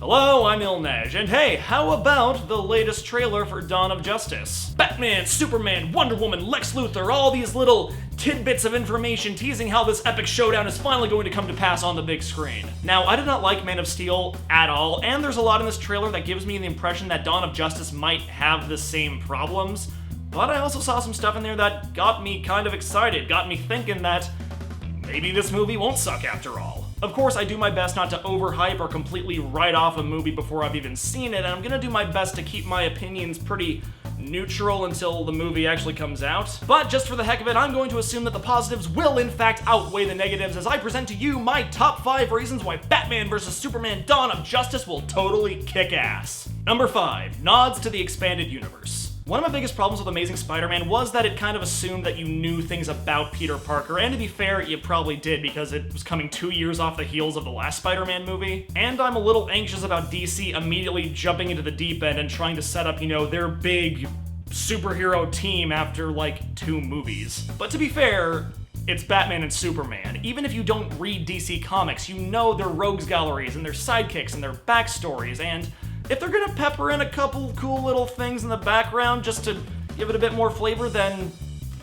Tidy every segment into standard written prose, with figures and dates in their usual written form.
Hello, I'm Neige, and hey, how about the latest trailer for Dawn of Justice? Batman, Superman, Wonder Woman, Lex Luthor, all these little tidbits of information teasing how this epic showdown is finally going to come to pass on the big screen. Now, I did not like Man of Steel at all, and there's a lot in this trailer that gives me the impression that Dawn of Justice might have the same problems, but I also saw some stuff in there that got me kind of excited, got me thinking that maybe this movie won't suck after all. Of course, I do my best not to overhype or completely write off a movie before I've even seen it, and I'm gonna do my best to keep my opinions pretty neutral until the movie actually comes out. But just for the heck of it, I'm going to assume that the positives will in fact outweigh the negatives as I present to you my top 5 reasons why Batman vs. Superman Dawn of Justice will totally kick ass. Number 5, nods to the expanded universe. One of my biggest problems with Amazing Spider-Man was that it kind of assumed that you knew things about Peter Parker, and to be fair, you probably did because it was coming 2 years off the heels of the last Spider-Man movie. And I'm a little anxious about DC immediately jumping into the deep end and trying to set up, their big superhero team after like 2 movies. But to be fair, it's Batman and Superman. Even if you don't read DC Comics, you know their rogues galleries and their sidekicks and their backstories, and if they're gonna pepper in a couple cool little things in the background just to give it a bit more flavor, then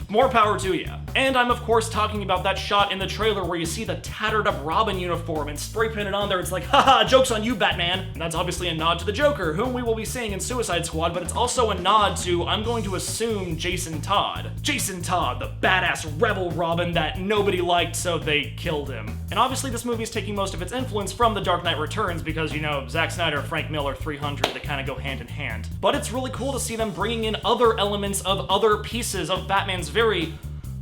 more power to you. And I'm of course talking about that shot in the trailer where you see the tattered up Robin uniform and spray painted on there. It's like, haha, joke's on you, Batman. And that's obviously a nod to the Joker, whom we will be seeing in Suicide Squad, but it's also a nod to, I'm going to assume, Jason Todd. Jason Todd, the badass rebel Robin that nobody liked, so they killed him. And obviously this movie is taking most of its influence from The Dark Knight Returns because, Zack Snyder, Frank Miller, 300, they kind of go hand in hand. But it's really cool to see them bringing in other elements of other pieces of Batman's very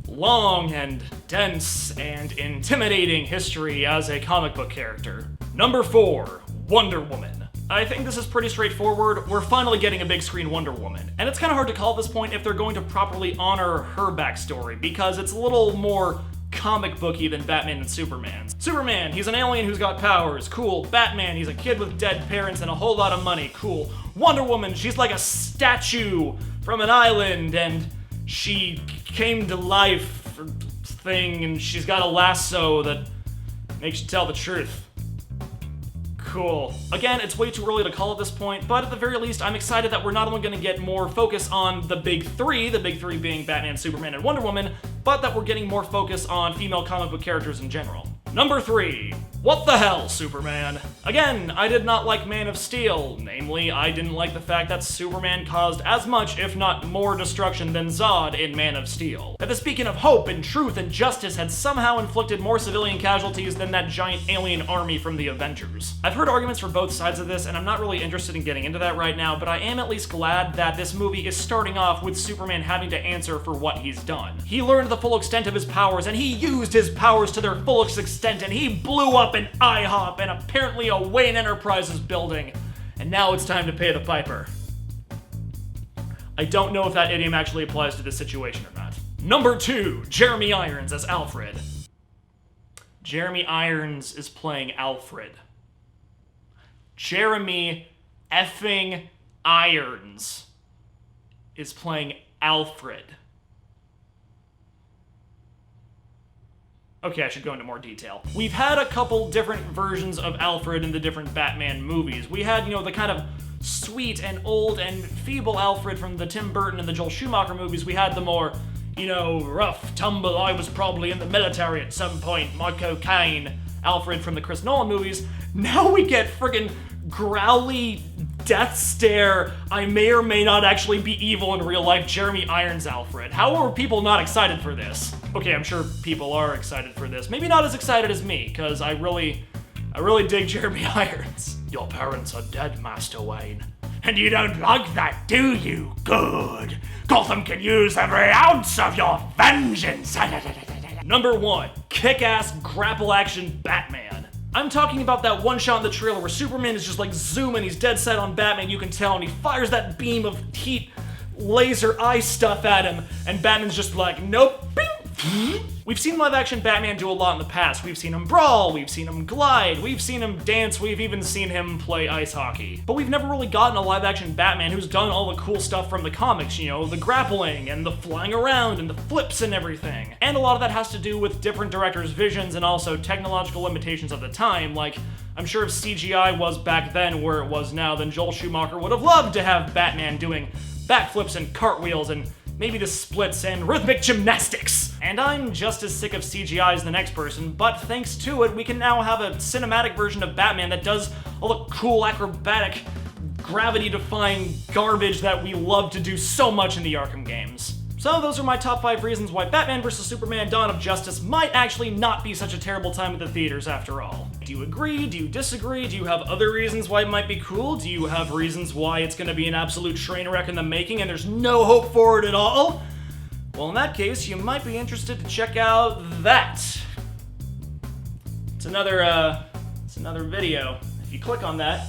long and dense and intimidating history as a comic book character. Number 4, Wonder Woman. I think this is pretty straightforward. We're finally getting a big screen Wonder Woman. And it's kind of hard to call at this point if they're going to properly honor her backstory, because it's a little more comic booky than Batman and Superman's. Superman, he's an alien who's got powers, cool. Batman, he's a kid with dead parents and a whole lot of money, cool. Wonder Woman, she's like a statue from an island and she came to life thing, and she's got a lasso that makes you tell the truth. Cool. Again, it's way too early to call at this point, but at the very least, I'm excited that we're not only going to get more focus on the big three being Batman, Superman, and Wonder Woman, but that we're getting more focus on female comic book characters in general. Number 3, what the hell, Superman? Again, I did not like Man of Steel. Namely, I didn't like the fact that Superman caused as much, if not more, destruction than Zod in Man of Steel. That the beacon of hope and truth and justice had somehow inflicted more civilian casualties than that giant alien army from the Avengers. I've heard arguments for both sides of this, and I'm not really interested in getting into that right now, but I am at least glad that this movie is starting off with Superman having to answer for what he's done. He learned the full extent of his powers, and he used his powers to their fullest extent, and he blew up an IHOP and apparently a Wayne Enterprises building. And now it's time to pay the piper. I don't know if that idiom actually applies to this situation or not. Number 2, Jeremy Irons as Alfred. Jeremy Irons is playing Alfred. Jeremy effing Irons is playing Alfred. Okay, I should go into more detail. We've had a couple different versions of Alfred in the different Batman movies. We had, the kind of sweet and old and feeble Alfred from the Tim Burton and the Joel Schumacher movies. We had the more, rough, tumble, I was probably in the military at some point, my cocaine Alfred from the Chris Nolan movies. Now we get friggin' growly, death stare, I may or may not actually be evil in real life, Jeremy Irons Alfred. How are people not excited for this? Okay, I'm sure people are excited for this. Maybe not as excited as me, because I really dig Jeremy Irons. Your parents are dead, Master Wayne. And you don't like that, do you? Good. Gotham can use every ounce of your vengeance. Number 1, kick-ass grapple action Batman. I'm talking about that one shot in the trailer where Superman is just like zooming, he's dead set on Batman, you can tell, and he fires that beam of heat laser eye stuff at him, and Batman's just like, nope, bing, We've seen live-action Batman do a lot in the past. We've seen him brawl, we've seen him glide, we've seen him dance, we've even seen him play ice hockey. But we've never really gotten a live-action Batman who's done all the cool stuff from the comics, you know, the grappling and the flying around and the flips and everything. And a lot of that has to do with different directors' visions and also technological limitations of the time. Like, I'm sure if CGI was back then where it was now, then Joel Schumacher would have loved to have Batman doing backflips and cartwheels and maybe the splits and rhythmic gymnastics. And I'm just as sick of CGI as the next person, but thanks to it, we can now have a cinematic version of Batman that does all the cool acrobatic, gravity-defying garbage that we love to do so much in the Arkham games. So those are my top 5 reasons why Batman vs. Superman Dawn of Justice might actually not be such a terrible time at the theaters after all. Do you agree? Do you disagree? Do you have other reasons why it might be cool? Do you have reasons why it's gonna be an absolute train wreck in the making and there's no hope for it at all? Well, in that case, you might be interested to check out that. It's another video. If you click on that,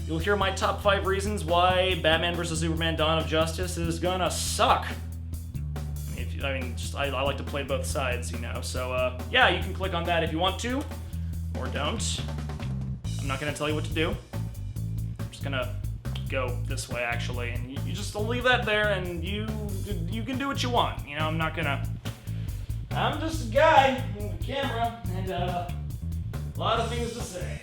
you'll hear my top 5 reasons why Batman vs. Superman Dawn of Justice is gonna suck. I like to play both sides, you know, so, yeah, you can click on that if you want to, or don't. I'm not gonna tell you what to do. I'm just gonna go this way, actually, and you just leave that there, and you can do what you want, you know, I'm just a guy with a camera, and, a lot of things to say.